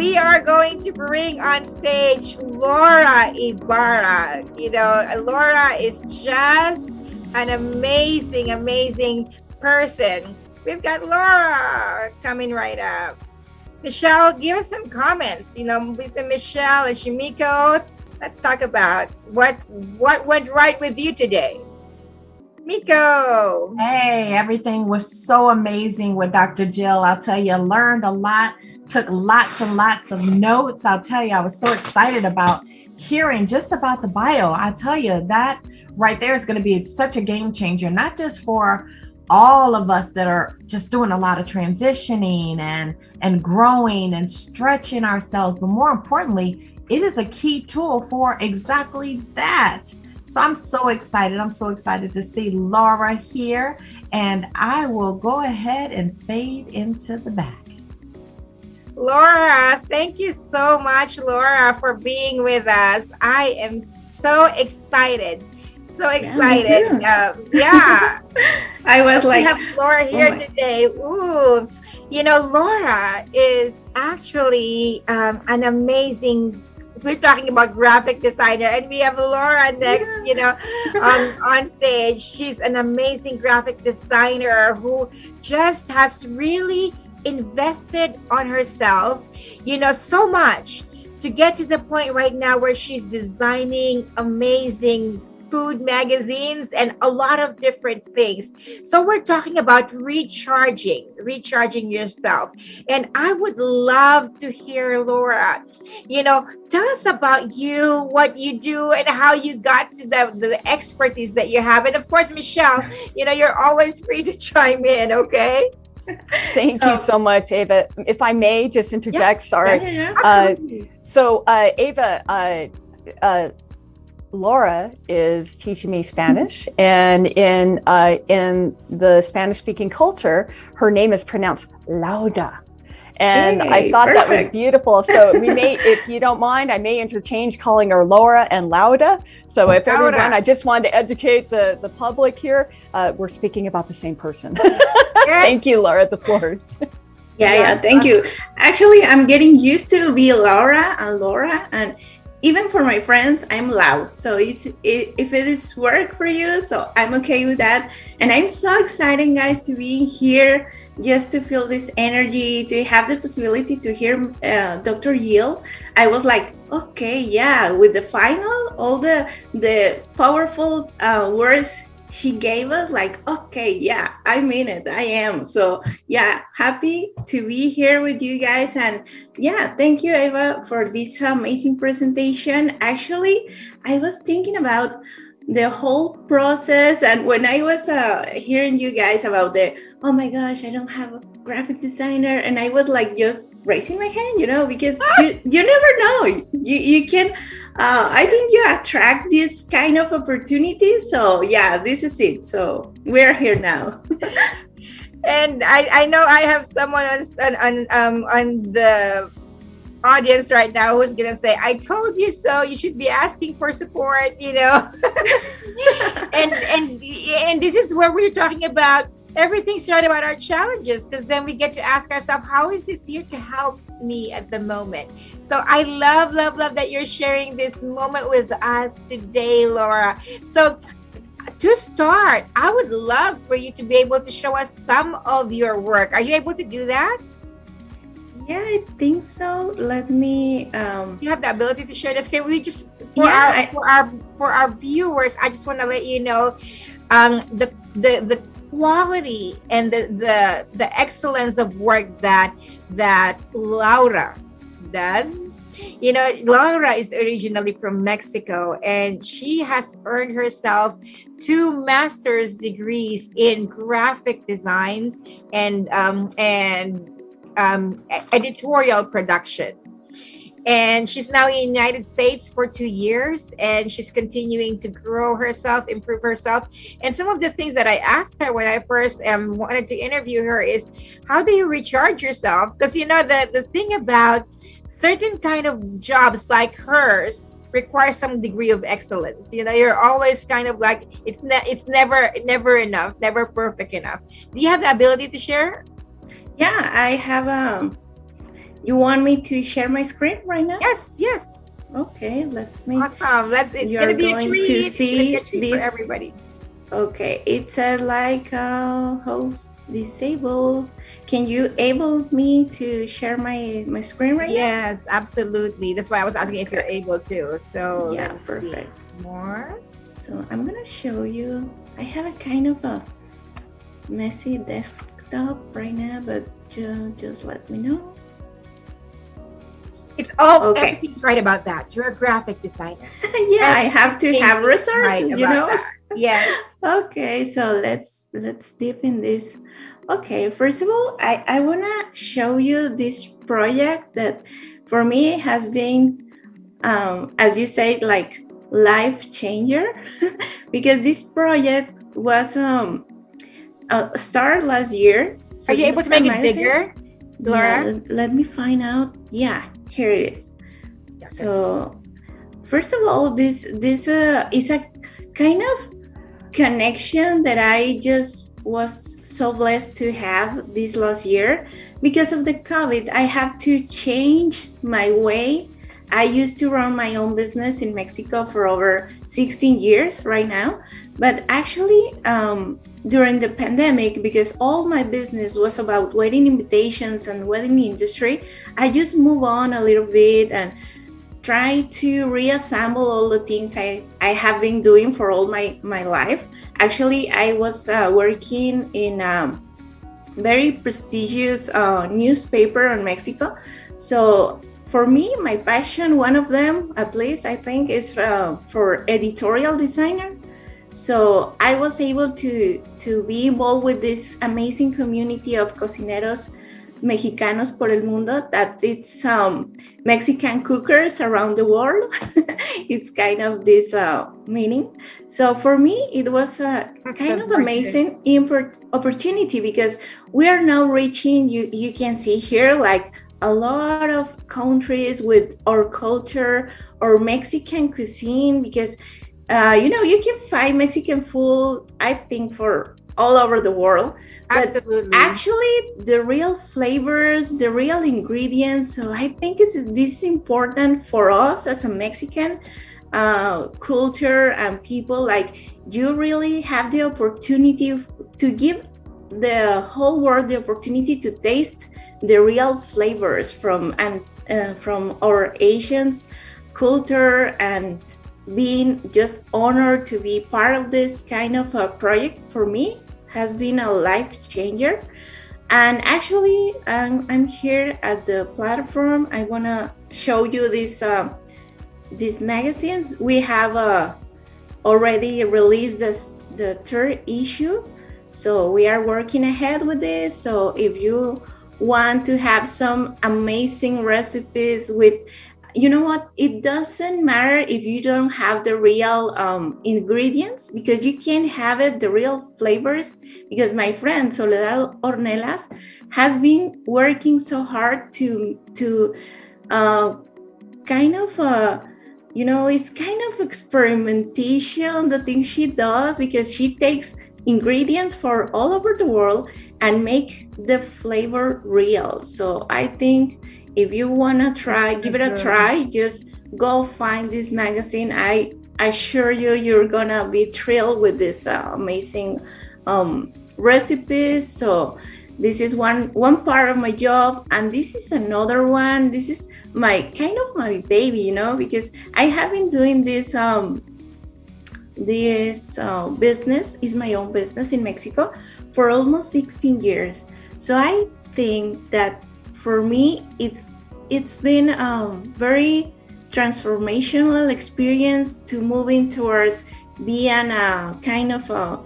we are going to bring on stage Laura Ibarra. Laura is just an amazing, amazing person. We've got Laura coming right up. Michelle, give us some comments. With the Michelle and Shimiko, let's talk about what went right with you today. Miko. Hey, everything was so amazing with Dr. Jill. I'll tell you, I learned a lot, took lots and lots of notes. I'll tell you, I was so excited about hearing just about the bio. I'll tell you, that right there is going to be such a game changer, not just for all of us that are just doing a lot of transitioning and growing and stretching ourselves, but more importantly, it is a key tool for exactly that. So I'm so excited. I'm so excited to see Laura here, and I will go ahead and fade into the back. Laura, thank you so much, Laura, for being with us. I am so excited. So excited. Yeah. I was like, we have Laura here today. Ooh, Laura is actually an amazing. We're talking about graphic designer, and we have Laura next, on stage. She's an amazing graphic designer who just has really invested on herself, so much to get to the point right now where she's designing amazing food magazines and a lot of different things. So we're talking about recharging yourself. And I would love to hear, Laura, tell us about you, what you do, and how you got to the expertise that you have. And of course, Michelle, you're always free to chime in, okay? Thank you so much, Ava. If I may just interject, yes. Sorry. Yeah. Laura is teaching me Spanish, and in the Spanish-speaking culture, her name is pronounced Lauda. And I thought that was beautiful. So we may, if you don't mind, I may interchange calling her Laura and Lauda. So if everyone, I just wanted to educate the public here, we're speaking about the same person. Yes. Thank you, Laura, the floor. Yeah, thank you. Actually, I'm getting used to be Laura, and even for my friends, I'm loud. So if it is work for you, so I'm okay with that. And I'm so excited, guys, to be here, just to feel this energy, to have the possibility to hear Dr. Jill. I was like, okay, yeah, with the final, all the powerful words she gave us, like, okay, yeah, I mean it, I am. So yeah, happy to be here with you guys. And yeah, thank you, Eva, for this amazing presentation. Actually, I was thinking about the whole process, and when I was hearing you guys about oh my gosh, I don't have a graphic designer, and I was like just raising my hand, because you never know. You can I think you attract this kind of opportunities. So yeah, this is it. So we're here now. And I know I have someone on the audience right now who's gonna say, I told you so, you should be asking for support, and this is where we're talking about everything's right about our challenges, because then we get to ask ourselves, how is this here to help me at the moment? So I love that you're sharing this moment with us today, Laura. So to start, I would love for you to be able to show us some of your work. Are you able to do that? Yeah, I think so. Let me. You have the ability to share this. Can we just for our viewers? I just want to let you know, the quality and the excellence of work that Laura does. Laura is originally from Mexico, and she has earned herself 2 master's degrees in graphic designs and editorial production. And she's now in the United States for 2 years, and she's continuing to grow herself, improve herself. And some of the things that I asked her when I first wanted to interview her is, how do you recharge yourself? Because the thing about certain kind of jobs like hers requires some degree of excellence. You're always kind of like, it's never enough, never perfect enough. Do you have the ability to share? Yeah, I have You want me to share my screen right now? Yes. Okay, let's make. Awesome. It's You're gonna be a going treat. to It's gonna be see a treat for this. everybody. Okay, it says like host disabled. Can you able me to share my screen right now? Yes, absolutely. That's why I was asking if you're able to. So Yeah, let's perfect. see more. So I'm gonna show you. I have a kind of a messy desktop right now, but just let me know. It's all Okay. everything's right about that. You're a graphic designer. Yeah, I have to have resources, right you know. Yes. Okay, so let's dip in this. Okay, first of all, I wanna show you this project that for me has been, as you say, like life changer, because this project was started last year. So are you able to make it bigger, Laura? Yeah, let me find out. Yeah, here it is. Okay. So first of all, this is a kind of connection that I just was so blessed to have this last year. Because of the COVID, I have to change my way. I used to run my own business in Mexico for over 16 years right now, but actually during the pandemic, because all my business was about wedding invitations and wedding industry, I just move on a little bit and try to reassemble all the things I have been doing for all my life. Actually, I was working in a very prestigious newspaper in Mexico. So for me, my passion, one of them at least, I think, is for editorial designer. So I was able to be involved with this amazing community of cocineros mexicanos por el mundo, that it's Mexican cookers around the world. It's kind of this meaning. So for me, it was a kind of amazing opportunity, because we are now reaching, you can see here, like a lot of countries with our culture or Mexican cuisine, because you can find Mexican food, I think, for all over the world. Absolutely. But actually, the real flavors, the real ingredients. So I think this is important for us as a Mexican culture and people. Like, you really have the opportunity to give the whole world the opportunity to taste the real flavors from our Asians culture, and being just honored to be part of this kind of a project for me has been a life changer. And actually, I'm here at the platform. I want to show you these magazines. We have already released the third issue, so we are working ahead with this. So if you want to have some amazing recipes with, you know what, it doesn't matter if you don't have the real ingredients, because you can have it, the real flavors, because my friend Soledad Ornelas has been working so hard to kind of it's kind of experimentation, the things she does, because she takes ingredients for all over the world and make the flavor real. So I think if you want to try, give it a try, just go find this magazine. I assure you, you're gonna be thrilled with this amazing recipes. So this is one part of my job, and this is another one. This is my kind of my baby, because I have been doing this business, is my own business in Mexico for almost 16 years. So I think that for me, it's been a very transformational experience to moving towards being a kind of a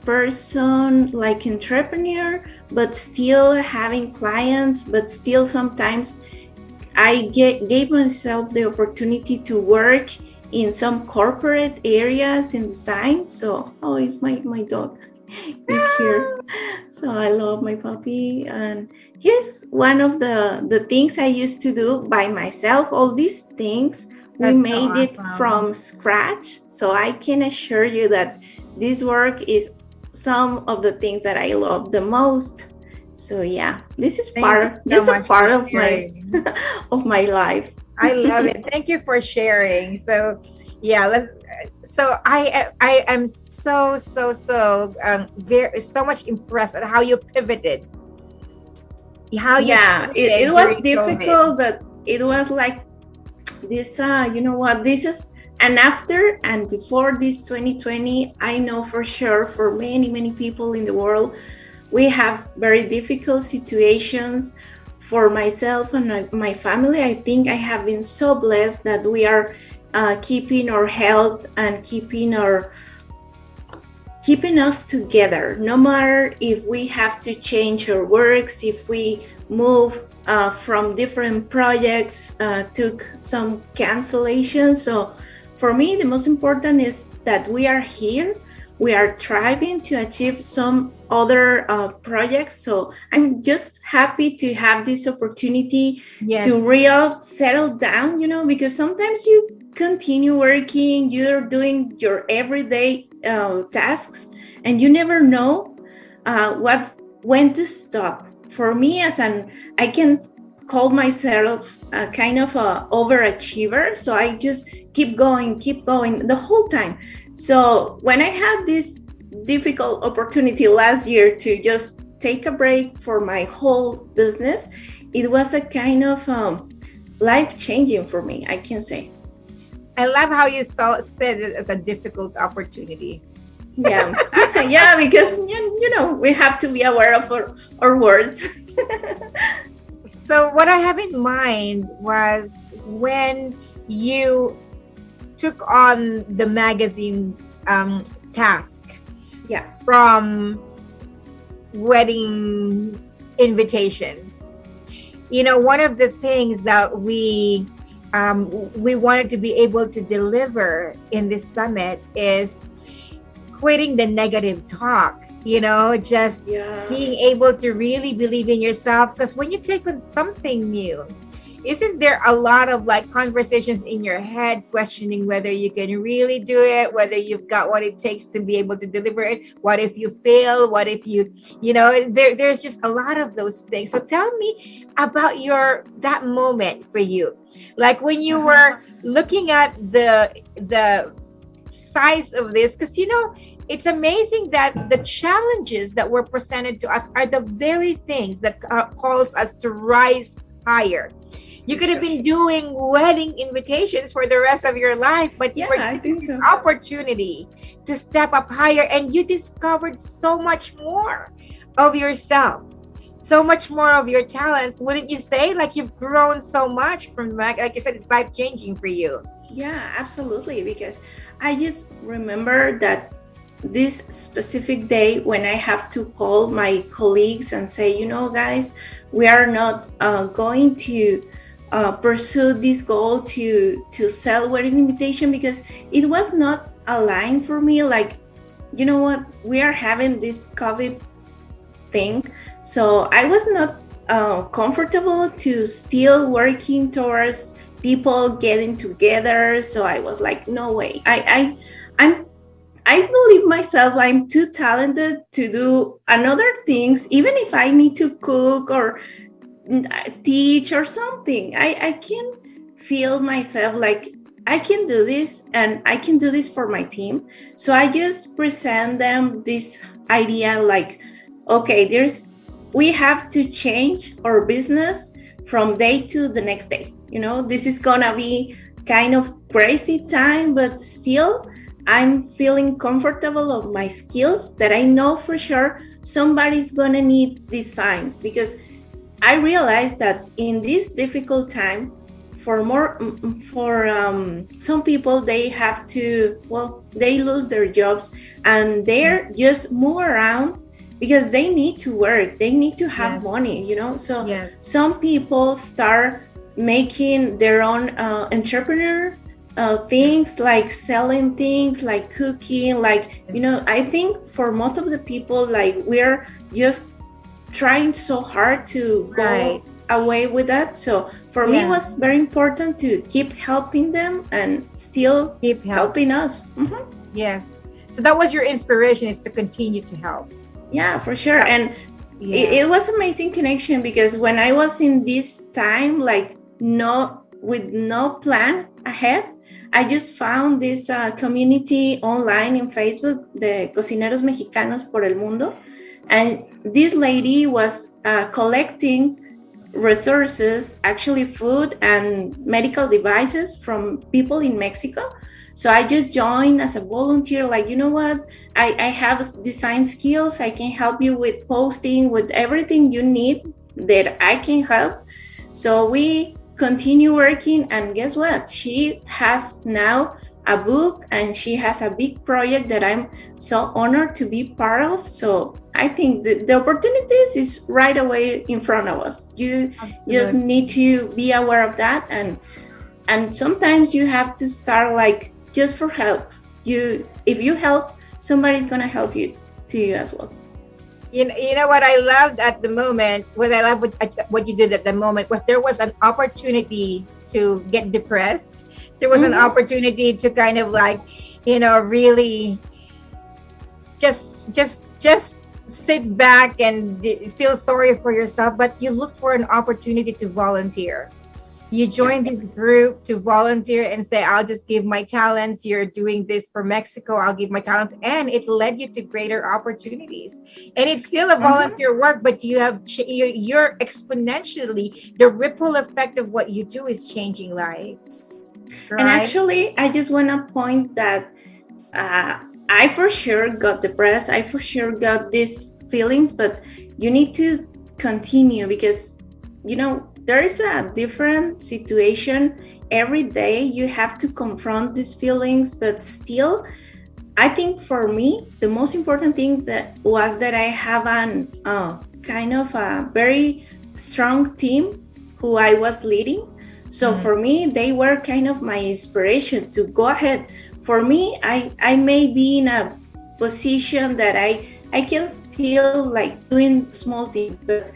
person, like entrepreneur, but still having clients, but still sometimes I gave myself the opportunity to work in some corporate areas in design. So, it's my dog is here. So I love my puppy. And here's one of the things I used to do by myself. All these things, we made it from scratch. So I can assure you that this work is some of the things that I love the most So yeah, this is Thank you so just a much part for of my sharing. of my life. I love it. Thank you for sharing. So, yeah, let's. So I am so very so much impressed at how you pivoted, how you Yeah, it pivoted was during COVID. difficult, but it was like this. You know what? This is and after and before this 2020, I know for sure for many people in the world, we have very difficult situations. For myself and my family, I think I have been so blessed that we are keeping our health and keeping us together, no matter if we have to change our works, if we move from different projects, took some cancellations. So for me, the most important is that we are here. We are striving to achieve some other projects. So I'm just happy to have this opportunity to real settle down, because sometimes you continue working, you're doing your everyday tasks, and you never know when to stop. For me, I can call myself a kind of a overachiever, so I just keep going the whole time. So when I had this difficult opportunity last year to just take a break for my whole business, it was a kind of life-changing for me, I can say. I love how you said it as a difficult opportunity. Yeah, yeah, because we have to be aware of our words. So what I have in mind was when you took on the magazine task, from wedding invitations. One of the things that we wanted to be able to deliver in this summit is quitting the negative talk, just being able to really believe in yourself. Because when you take on something new, isn't there a lot of conversations in your head questioning whether you can really do it, whether you've got what it takes to be able to deliver it? What if you fail? What if there's just a lot of those things. So tell me about that moment for you, like when you were looking at the size of this, because it's amazing that the challenges that were presented to us are the very things that calls us to rise higher. You could have been doing wedding invitations for the rest of your life, but you were given this opportunity to step up higher, and you discovered so much more of yourself, so much more of your talents. Wouldn't you say? You've grown so much from, like you said, it's life-changing for you. Yeah, absolutely. Because I just remember that this specific day when I have to call my colleagues and say, guys, we are not going to pursue this goal to sell wedding invitation, because it was not aligned for me. You know what, we are having this COVID thing, so I was not comfortable to still working towards people getting together. So I was like, no way, I believe myself I'm too talented to do another things, even if I need to cook or teach or something. I can feel myself like I can do this, and I can do this for my team. So I just present them this idea like, okay, we have to change our business from day to the next day. This is gonna be kind of crazy time, but still I'm feeling comfortable of my skills, that I know for sure somebody's gonna need these signs, because I realized that in this difficult time, for some people, they have to, they lose their jobs and they're just move around because they need to work, they need to have money, so some people start making their own entrepreneur things, like selling things, like cooking, I think for most of the people, we're just trying so hard to go away with that. So for me, it was very important to keep helping them and still keep helping us. Yes. So that was your inspiration, is to continue to help. Yeah, for sure. And it was amazing connection, because when I was in this time, like with no plan ahead, I just found this community online in Facebook, the Cocineros Mexicanos por el Mundo. And this lady was collecting resources, actually food and medical devices from people in Mexico. So I just joined as a volunteer, like, you know what, I have design skills. I can help you with posting, with everything you need that I can help. So we continue working, and guess what? She has now a book, and she has a big project that I'm so honored to be part of. So I think the opportunities is right away in front of us. You just need to be aware of that, and sometimes you have to start like just for help. If you help, somebody's gonna help you as well. You know what I loved at the moment, what you did at the moment was there was an opportunity to get depressed. There was an opportunity to kind of like, really just sit back and feel sorry for yourself, but you look for an opportunity to volunteer. You join this group to volunteer and say, I'll just give my talents. You're doing this for Mexico. I'll give my talents. And it led you to greater opportunities. And it's still a volunteer work, but you're exponentially, the ripple effect of what you do is changing lives. Right? And actually, I just want to point that I for sure got depressed. I for sure got these feelings, but you need to continue, because, there is a different situation every day. You have to confront these feelings, but still, I think for me, the most important thing that I have an kind of a very strong team who I was leading. So for me, they were kind of my inspiration to go ahead. For me, I may be in a position that I can still like doing small things, but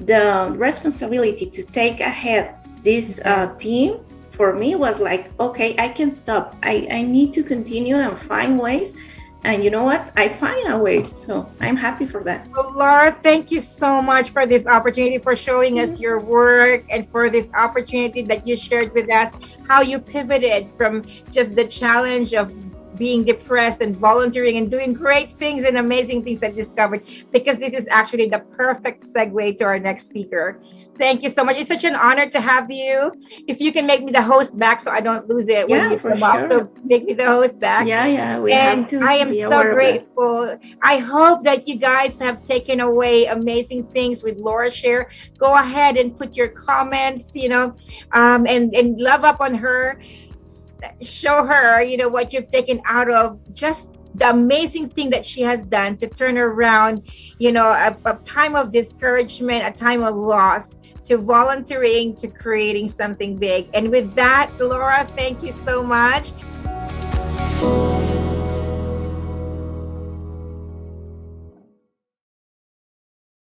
the responsibility to take ahead this team for me was like, okay, I can stop. I need to continue and find ways. And you know what? I find a way. So I'm happy for that. Well, Laura, thank you so much for this opportunity, for showing us your work, and for this opportunity that you shared with us, how you pivoted from just the challenge of being depressed and volunteering and doing great things and amazing things that discovered, because this is actually the perfect segue to our next speaker. Thank you so much. It's such an honor to have you. If you can make me the host back so I don't lose it when you come off, so make me the host back. We have to. I am so grateful. I hope that you guys have taken away amazing things with Laura's share. Go ahead and put your comments, and love up on her. Show her, what you've taken out of just the amazing thing that she has done to turn around, a time of discouragement, a time of loss, to volunteering, to creating something big. And with that, Laura, thank you so much.